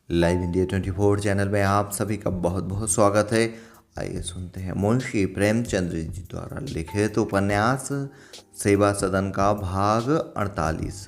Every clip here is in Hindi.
लाइव इंडिया 24 चैनल में आप सभी का बहुत बहुत स्वागत है। आइए सुनते हैं मुंशी प्रेमचंद्र जी द्वारा लिखित उपन्यास सेवा सदन का भाग 48।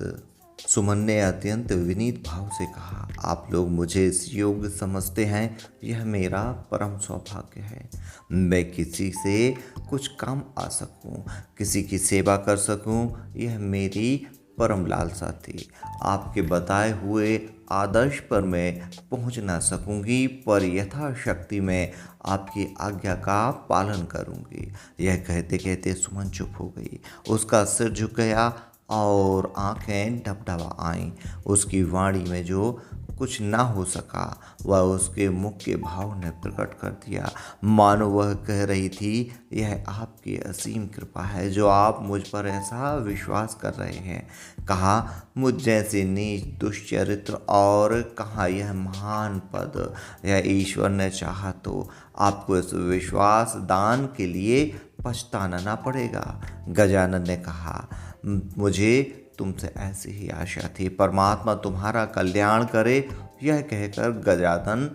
सुमन ने अत्यंत विनीत भाव से कहा, आप लोग मुझे इस योग्य समझते हैं, यह मेरा परम सौभाग्य है। मैं किसी से कुछ काम आ सकूं, किसी की सेवा कर सकूं, यह मेरी परम लालसा थी। आपके बताए हुए आदर्श पर मैं पहुंच ना सकूंगी, पर यथाशक्ति मैं आपकी आज्ञा का पालन करूंगी। यह कहते कहते सुमन चुप हो गई। उसका सिर झुक गया और आंखें ढबढबा आईं। उसकी वाणी में जो कुछ ना हो सका वह उसके मुख के भाव ने प्रकट कर दिया। मानो वह कह रही थी, यह आपकी असीम कृपा है जो आप मुझ पर ऐसा विश्वास कर रहे हैं। कहा, मुझ जैसे नीच दुष्चरित्र और कहा यह महान पद। यह ईश्वर ने चाहा तो आपको इस विश्वास दान के लिए पछताना ना पड़ेगा। गजानन ने कहा, मुझे तुमसे ऐसी ही आशा थी। परमात्मा तुम्हारा कल्याण करे। यह कहकर गजानन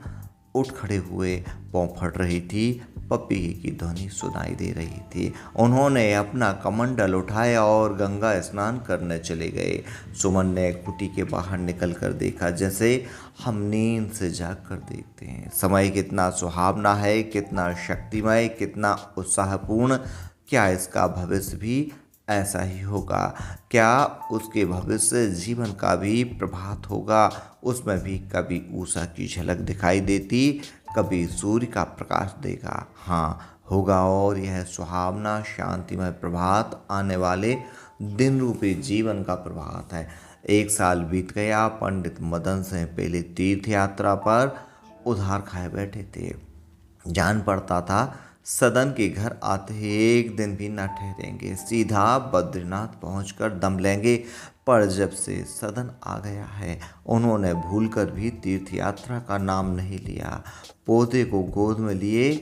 उठ खड़े हुए। पाँव फट रही थी। पपी की ध्वनि सुनाई दे रही थी। उन्होंने अपना कमंडल उठाया और गंगा स्नान करने चले गए। सुमन ने कुटी के बाहर निकल कर देखा, जैसे हम नींद से जाग कर देखते हैं। समय कितना सुहावना है, कितना शक्तिमय, कितना उत्साहपूर्ण। क्या इसका भविष्य भी ऐसा ही होगा? क्या उसके भविष्य जीवन का भी प्रभात होगा? उसमें भी कभी उषा की झलक दिखाई देती, कभी सूर्य का प्रकाश देगा। हाँ, होगा। और यह सुहावना शांतिमय प्रभात आने वाले दिन रूपी जीवन का प्रभात है। 1 साल बीत गया। पंडित मदन सिंह पहले तीर्थ यात्रा पर उधार खाए बैठे थे। जान पड़ता था सदन के घर आते ही एक दिन भी न ठहरेंगे, सीधा बद्रीनाथ पहुंचकर दम लेंगे। पर जब से सदन आ गया है, उन्होंने भूलकर भी तीर्थ यात्रा का नाम नहीं लिया। पोते को गोद में लिए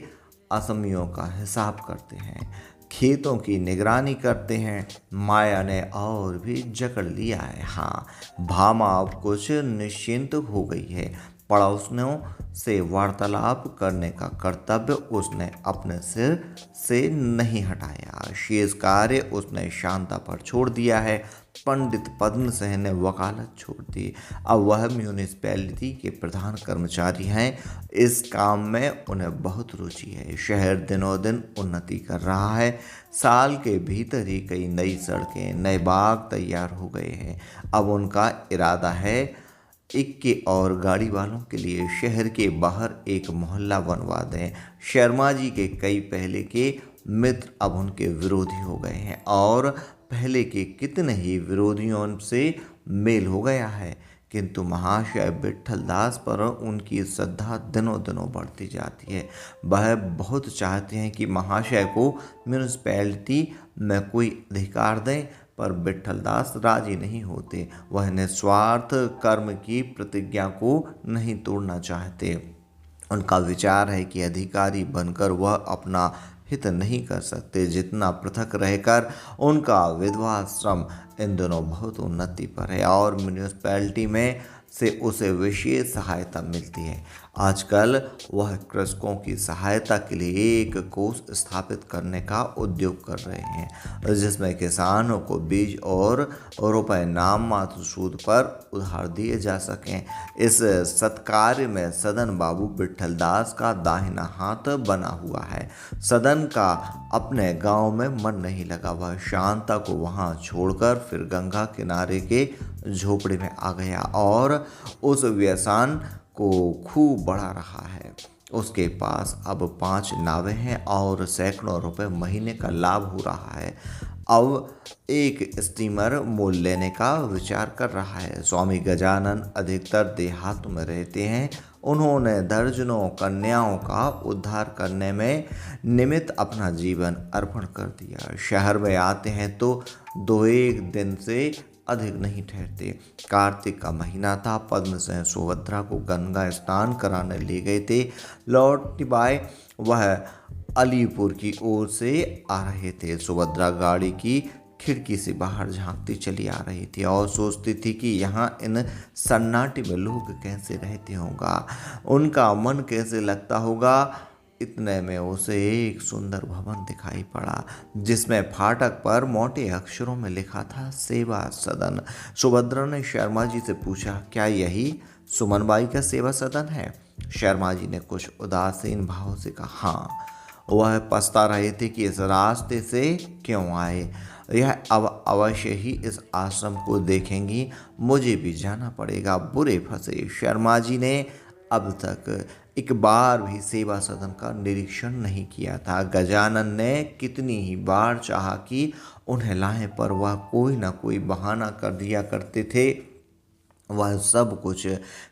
असमियों का हिसाब करते हैं, खेतों की निगरानी करते हैं। माया ने और भी जकड़ लिया है। हाँ, भामा अब कुछ निश्चिंत हो गई है। पड़ोसियों से वार्तालाप करने का कर्तव्य उसने अपने सिर से नहीं हटाया। शेष कार्य उसने शांता पर छोड़ दिया है। पंडित पद्म सिंह ने वकालत छोड़ दी। अब वह म्यूनिसिपैलिटी के प्रधान कर्मचारी हैं। इस काम में उन्हें बहुत रुचि है। शहर दिनों दिन उन्नति कर रहा है। साल के भीतर ही कई नई सड़कें, नए बाग तैयार हो गए हैं। अब उनका इरादा है इक्के और गाड़ी वालों के लिए शहर के बाहर एक मोहल्ला बनवा दें। शर्मा जी के कई पहले के मित्र अब उनके विरोधी हो गए हैं और पहले के कितने ही विरोधियों से मेल हो गया है। किंतु महाशय विट्ठल दास पर उनकी श्रद्धा दिनों दिनों बढ़ती जाती है। वह बहुत चाहते हैं कि महाशय को म्यूनिसिपैलिटी में कोई अधिकार दें, पर विट्ठल दास राजी नहीं होते। वह निस्वार्थ कर्म की प्रतिज्ञा को नहीं तोड़ना चाहते। उनका विचार है कि अधिकारी बनकर वह अपना हित नहीं कर सकते। जितना पृथक रहकर उनका विधवाश्रम इन दिनों बहुत उन्नति पर है और म्यूनिसिपैलिटी में से उसे विशेष सहायता मिलती है। आजकल वह कृषकों की सहायता के लिए एक कोष स्थापित करने का उद्योग कर रहे हैं, जिसमें किसानों को बीज और रुपए नाम मात्र सूद पर उधार दिए जा सकें। इस सत्कार्य में सदन बाबू विट्ठल दास का दाहिना हाथ बना हुआ है। सदन का अपने गांव में मन नहीं लगा। वह शांता को वहां छोड़कर फिर गंगा किनारे के झोपड़े में आ गया और उस व्यसन को खूब बढ़ा रहा है। उसके पास अब 5 नावें हैं और सैकड़ों रुपए महीने का लाभ हो रहा है। अब एक स्टीमर मोल लेने का विचार कर रहा है। स्वामी गजानन अधिकतर देहात में रहते हैं। उन्होंने दर्जनों कन्याओं का उद्धार करने में निमित्त अपना जीवन अर्पण कर दिया। शहर में आते हैं तो 2-1 दिन से अधिक नहीं ठहरते। कार्तिक का महीना था। पद्म सिंह सुभद्रा को गंगा स्नान कराने ले गए थे। लौटते बाय वह अलीपुर की ओर से आ रहे थे। सुभद्रा गाड़ी की खिड़की से बाहर झांकती चली आ रही थी और सोचती थी कि यहाँ इन सन्नाटे में लोग कैसे रहते होगा, उनका मन कैसे लगता होगा। इतने में उसे एक सुंदर भवन दिखाई पड़ा जिसमें फाटक पर मोटे अक्षरों में लिखा था सेवा सदन। सुभद्रा ने शर्मा जी से पूछा, क्या यही सुमन बाई का सेवा सदन है? शर्मा जी ने कुछ उदासीन भाव से कहा, हाँ। वह पछता रहे थे कि इस रास्ते से क्यों आए। यह अब अवश्य ही इस आश्रम को देखेंगी, मुझे भी जाना पड़ेगा। बुरे फंसे। शर्मा जी ने अब तक एक बार भी सेवा सदन का निरीक्षण नहीं किया था। गजानन ने कितनी ही बार चाहा कि उन्हें लाएं, पर वह कोई ना कोई बहाना कर दिया करते थे। वह सब कुछ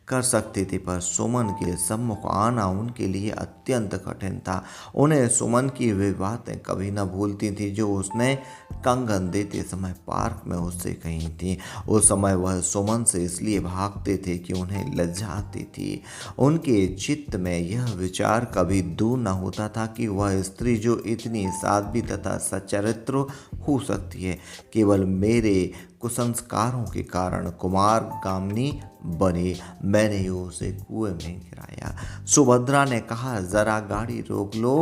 कर सकते थे, पर सुमन के सम्मुख आना उनके लिए अत्यंत कठिन था। उन्हें सुमन की वे बातें कभी न भूलती थी जो उसने कंगन देते समय पार्क में उससे कही थी। उस समय वह सुमन से इसलिए भागते थे कि उन्हें लज्जा आती थी। उनके चित्त में यह विचार कभी दूर न होता था कि वह स्त्री जो इतनी साध्वी तथा सच्चरित्र हो सकती है, केवल मेरे कुसंस्कारों के कारण कुमार गामिनी बनी। मैंने ही उसे कुएं में गिराया। सुभद्रा ने कहा, जरा गाड़ी रोक लो,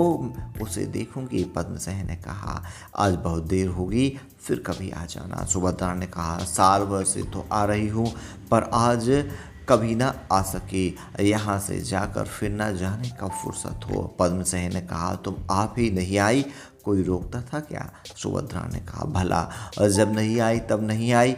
उसे देखूंगी। पद्मसेन ने कहा, आज बहुत देर होगी, फिर कभी आ जाना। सुभद्रा ने कहा, साल भर से तो आ रही हूँ, पर आज कभी ना आ सकी। यहाँ से जाकर फिर ना जाने का फुर्सत हो। पद्मसेन ने कहा, तुम आप ही नहीं आई, कोई रोकता था क्या? सुभद्रा ने कहा, भला जब नहीं आई तब नहीं आई,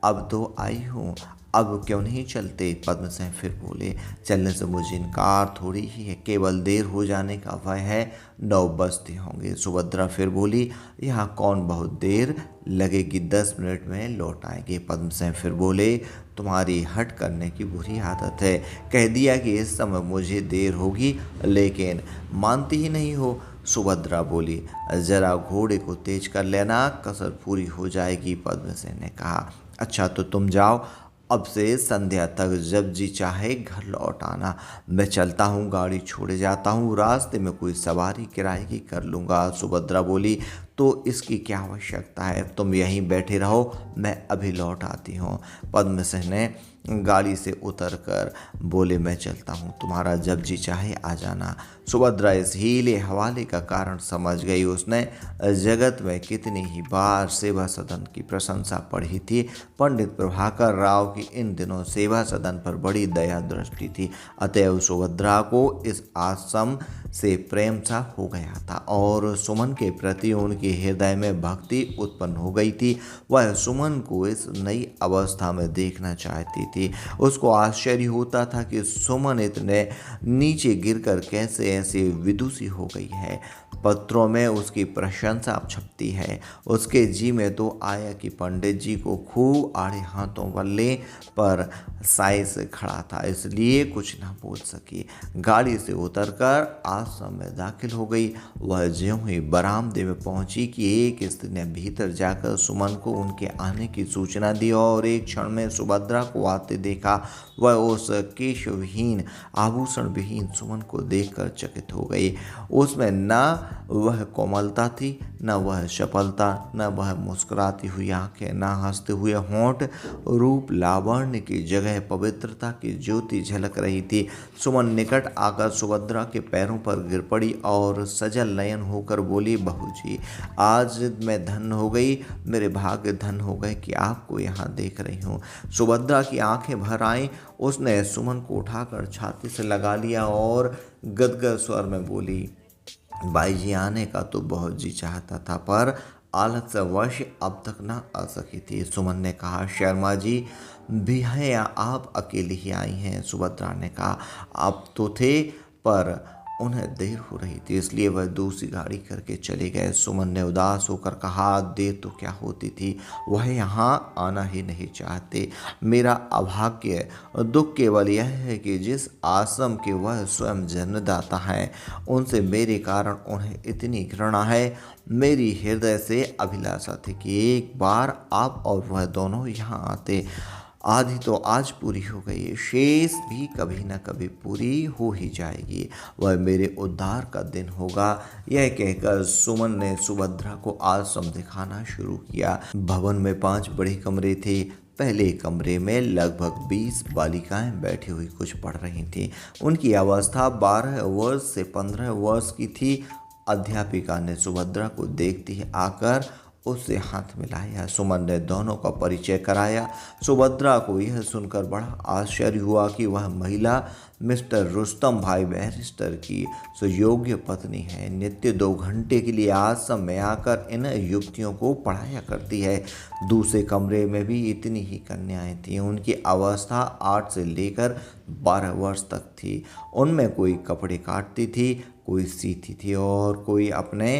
अब तो आई हूँ, अब क्यों नहीं चलते? पद्मसेन फिर बोले, चलने से मुझे इनकार थोड़ी ही है, केवल देर हो जाने का भय है, 9 बजते होंगे। सुभद्रा फिर बोली, यहाँ कौन बहुत देर लगेगी, 10 मिनट में लौट आएंगे। पद्मसेन फिर बोले, तुम्हारी हट करने की बुरी आदत है। कह दिया कि इस समय मुझे देर होगी, लेकिन मानती ही नहीं हो। सुभद्रा बोली, जरा घोड़े को तेज कर लेना, कसर पूरी हो जाएगी। पद्मसेन ने कहा, अच्छा तो तुम जाओ, अब से संध्या तक जब जी चाहे घर लौट आना। मैं चलता हूँ, गाड़ी छोड़े जाता हूँ, रास्ते में कोई सवारी किराए की कर लूँगा। सुभद्रा बोली, तो इसकी क्या आवश्यकता है, तुम यहीं बैठे रहो, मैं अभी लौट आती हूँ। पद्मसेन ने गाड़ी से उतरकर बोले, मैं चलता हूँ, तुम्हारा जब जी चाहे आ जाना। सुभद्रा इस हीले हवाले का कारण समझ गई। उसने जगत में कितनी ही बार सेवा सदन की प्रशंसा पढ़ी थी। पंडित प्रभाकर राव की इन दिनों सेवा सदन पर बड़ी दया दृष्टि थी, अतएव सुभद्रा को इस आश्रम से प्रेम सा हो गया था और सुमन के प्रति उनके हृदय में भक्ति उत्पन्न हो गई थी। वह सुमन को इस नई अवस्था में देखना चाहती थी। उसको आश्चर्य होता था कि सुमन इतने नीचे गिरकर कैसे ऐसी विदुषी हो गई है। पत्रों में उसकी प्रशंसा छपती है। उसके जी में तो आया कि पंडित जी को खूब आड़े हाथों बल्ले पर साइज खड़ा था, इसलिए कुछ ना बोल सकी। गाड़ी से उतरकर आश्रम में दाखिल हो गई। वह ज्यों ही बरामदे में पहुंची कि एक स्त्री ने भीतर जाकर सुमन को उनके आने की सूचना दी और एक क्षण में सुभद्रा को आते देखा। वह उस केशविहीन आभूषण विहीन सुमन को देखकर चकित हो गई। उसमें न वह कोमलता थी, न वह चपलता, न वह मुस्कुराती हुई आंखें, न हंसते हुए होंठ। रूप लावण्य की जगह पवित्रता की ज्योति झलक रही थी। सुमन निकट आकर सुभद्रा के पैरों पर गिर पड़ी और सजल नयन होकर बोली, बहू जी, आज मैं धन्य हो गई, मेरे भाग्य धन्य हो गए कि आपको यहाँ देख रही हूँ। सुभद्रा की आंखें भर आईं। उसने सुमन को उठाकर छाती से लगा लिया और गदगद स्वर में बोली, बाई जी आने का तो बहुत जी चाहता था, पर आलस्यवश अब तक ना आ सकी थी। सुमन ने कहा, शर्मा जी भी हैं या आप अकेली ही आई हैं? सुभद्रा ने कहा, आप तो थे, पर उन्हें देर हो रही थी, इसलिए वह दूसरी गाड़ी करके चले गए। सुमन ने उदास होकर कहा, देर तो क्या होती थी, वह यहाँ आना ही नहीं चाहते। मेरा अभाग्य दुख केवल यह है कि जिस आश्रम के वह स्वयं जन्मदाता हैं, उनसे मेरे कारण उन्हें इतनी घृणा है। मेरी हृदय से अभिलाषा थी कि एक बार आप और वह दोनों यहाँ आते। आधी तो आज पूरी हो गई है, शेष भी कभी न कभी पूरी हो ही जाएगी। वह मेरे उद्धार का दिन होगा। यह कहकर सुमन ने सुभद्रा को आश्रम दिखाना शुरू किया। भवन में 5 बड़े कमरे थे। पहले कमरे में लगभग 20 बालिकाएं बैठी हुई कुछ पढ़ रही थीं। उनकी अवस्था 12 वर्ष से 15 वर्ष की थी। अध्यापिका ने सुभद्रा को देखते ही आकर उससे हाथ मिलाया। सुमन ने दोनों का परिचय कराया। सुभद्रा को यह सुनकर बड़ा आश्चर्य हुआ कि वह महिला मिस्टर रुस्तम भाई बैरिस्टर की सुयोग्य पत्नी है। नित्य 2 घंटे के लिए आश्रम में आकर इन युवतियों को पढ़ाया करती है। दूसरे कमरे में भी इतनी ही कन्याएं थीं। उनकी अवस्था 8 से लेकर 12 वर्ष तक थी। उनमें कोई कपड़े काटती थी, कोई सीती थी और कोई अपने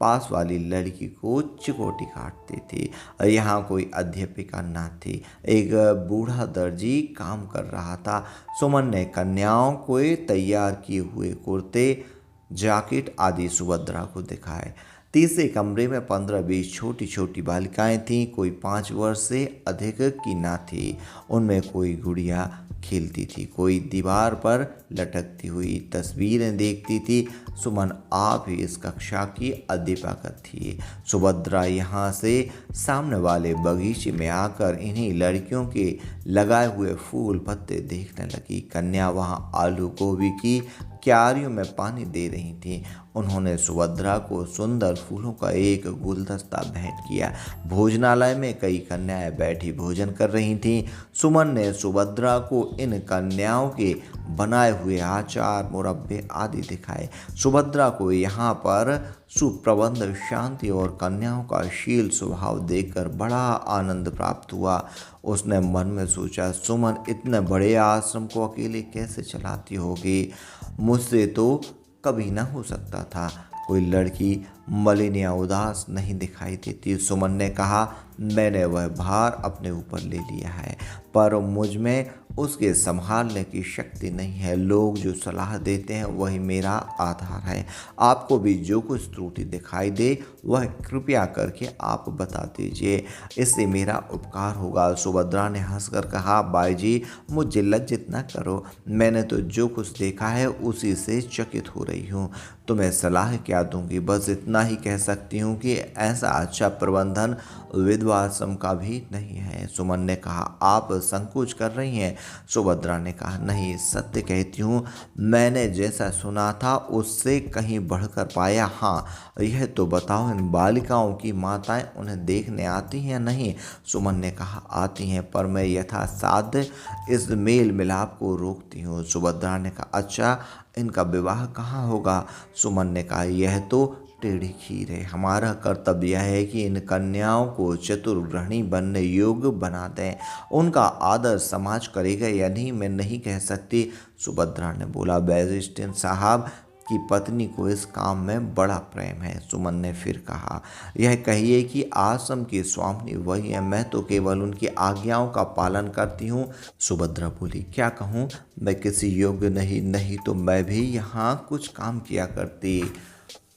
पास वाली लड़की को चिकोटी काटती थी। यहाँ कोई अध्यापिका न थी। एक बूढ़ा दर्जी काम कर रहा था। सुमन ने कन्याओं को तैयार किए हुए कुर्ते, जैकेट आदि सुभद्रा को दिखाए। तीसरे कमरे में 15-20 छोटी छोटी बालिकाएं थीं। कोई 5 वर्ष से अधिक की न थी। उनमें कोई गुड़िया खेलती थी, कोई दीवार पर लटकती हुई तस्वीरें देखती थी। सुमन आप ही इस कक्षा की अध्यापिका थी। सुभद्रा यहाँ से सामने वाले बगीचे में आकर इन्हीं लड़कियों के लगाए हुए फूल पत्ते देखने लगी। कन्या वहाँ आलू गोभी की क्यारियों में पानी दे रही थी। उन्होंने सुभद्रा को सुंदर फूलों का एक गुलदस्ता भेंट किया। भोजनालय में कई कन्याएं बैठी भोजन कर रही थीं। सुमन ने सुभद्रा को इन कन्याओं के बनाए हुए अचार, मुरब्बे आदि दिखाए। सुभद्रा को यहाँ पर सुप्रबंध, शांति और कन्याओं का शील स्वभाव देखकर बड़ा आनंद प्राप्त हुआ। उसने मन में सोचा, सुमन इतने बड़े आश्रम को अकेले कैसे चलाती होगी। मुझसे तो कभी ना हो सकता था। कोई लड़की मलिन या उदास नहीं दिखाई देती। सुमन ने कहा, मैंने वह भार अपने ऊपर ले लिया है, पर मुझ में उसके संभालने की शक्ति नहीं है। लोग जो सलाह देते हैं वही मेरा आधार है। आपको भी जो कुछ त्रुटि दिखाई दे वह कृपया करके आप बता दीजिए, इससे मेरा उपकार होगा। सुभद्रा ने हंसकर कहा, बाई जी मुझे लज्जित न करो। मैंने तो जो कुछ देखा है उसी से चकित हो रही हूँ। तुम्हें सलाह क्या दूंगी, बस इतना ही कह सकती हूँ कि ऐसा अच्छा प्रबंधन विधवा आश्रम का भी नहीं है। सुमन ने कहा, आप संकोच कर रही हैं। सुभद्रा ने कहा, नहीं, सत्य कहती हूँ। मैंने जैसा सुना था उससे कहीं बढ़कर पाया। हाँ, यह तो बताओ, इन बालिकाओं की माताएं उन्हें देखने आती हैं या नहीं? सुमन ने कहा, आती हैं, पर मैं यथासाध्य इस मेल मिलाप को रोकती हूँ। सुभद्रा ने कहा, अच्छा, इनका विवाह कहाँ होगा? सुमन ने कहा, यह तो टेढ़ी खीर है। हमारा कर्तव्य है कि इन कन्याओं को चतुर गृहिणी बनने योग्य बना दें। उनका आदर समाज करेगा या नहीं मैं नहीं कह सकती। सुभद्रा ने बोला, बैरिस्टर साहब की पत्नी को इस काम में बड़ा प्रेम है। सुमन ने फिर कहा, यह कहिए कि आश्रम की स्वामिनी वही है, मैं तो केवल उनकी आज्ञाओं का पालन करती हूँ। सुभद्रा बोली, क्या कहूँ, मैं किसी योग्य नहीं तो मैं भी यहाँ कुछ काम किया करती।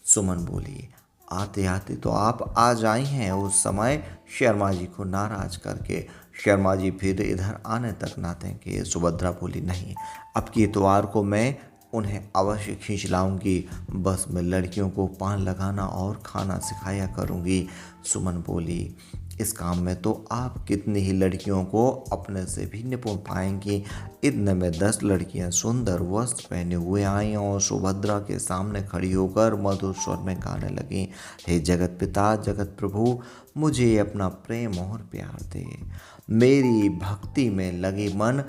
सुमन बोली, आते आते तो आप आज आई हैं उस समय शर्मा जी को नाराज करके। शर्मा जी फिर इधर आने तक ना देंगे। सुभद्रा बोली, नहीं, अब की इतवार को मैं उन्हें अवश्य खींच लाऊंगी। बस मैं लड़कियों को पान लगाना और खाना सिखाया करूंगी। सुमन बोली, इस काम में तो आप कितनी ही लड़कियों को अपने से भी निपुण पाएंगी। इतने में 10 लड़कियां सुंदर वस्त्र पहने हुए आईं और सुभद्रा के सामने खड़ी होकर मधुर स्वर में गाने लगीं, हे जगत पिता, जगत प्रभु, मुझे अपना प्रेम और प्यार दे। मेरी भक्ति में लगे मन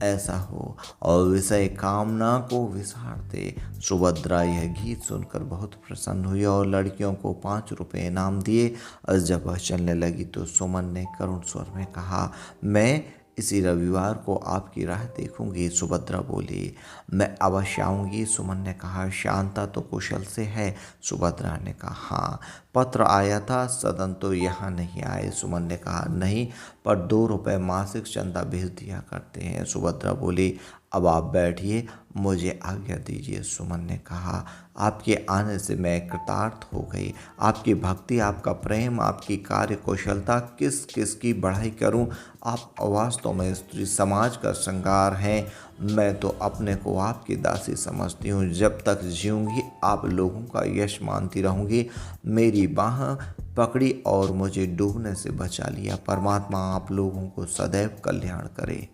ऐसा हो और विषय कामना को विसार दे। सुभद्रा यह गीत सुनकर बहुत प्रसन्न हुई और लड़कियों को 5 रुपये इनाम दिए। और जब वह चलने लगी तो सुमन ने करुण स्वर में कहा, मैं इसी रविवार को आपकी राह देखूंगी। सुभद्रा बोली, मैं अवश्य आऊंगी। सुमन ने कहा, शांता तो कुशल से है? सुभद्रा ने कहा, हाँ, पत्र आया था, सदन तो यहाँ नहीं आए। सुमन ने कहा, नहीं, पर 2 रुपए मासिक चंदा भेज दिया करते हैं। सुभद्रा बोली, अब आप बैठिए, मुझे आज्ञा दीजिए। सुमन ने कहा, आपके आने से मैं कृतार्थ हो गई। आपकी भक्ति, आपका प्रेम, आपकी कार्य कुशलता, किस किस की बढ़ाई करूं। आप वास्तव में स्त्री समाज का श्रृंगार हैं। मैं तो अपने को आपकी दासी समझती हूँ। जब तक जीऊँगी आप लोगों का यश मानती रहूँगी। मेरी बाह पकड़ी और मुझे डूबने से बचा लिया। परमात्मा आप लोगों को सदैव कल्याण करे।